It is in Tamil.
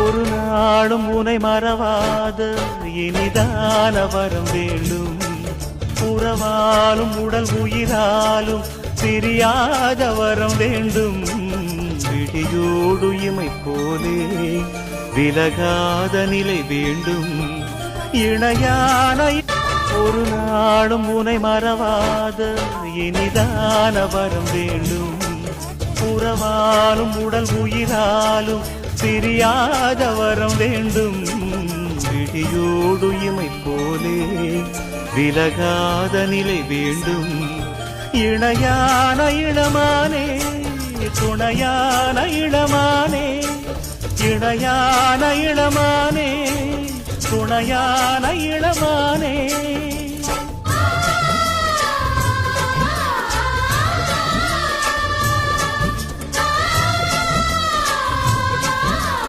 ஒரு நாளும் உனை மறவாத இனிதான வரம் வேண்டும். உறவாலும் உடல் உயிராலும் பிரியாத வரம் வேண்டும். விடியோடு இமை போலே விலகாத நிலை வேண்டும். இணையான ஒரு நாளும் உனை மறவாத இனிதான வரம் வேண்டும். உறவாலும் உடல் உயிராலும் பிரியாத வரம் வேண்டும். விடியோடு இமை போலே விலகாத நிலை வேண்டும். இணையான இளமானே துணையான இளமானே, இணையான இளமானே துணையான இளமானே.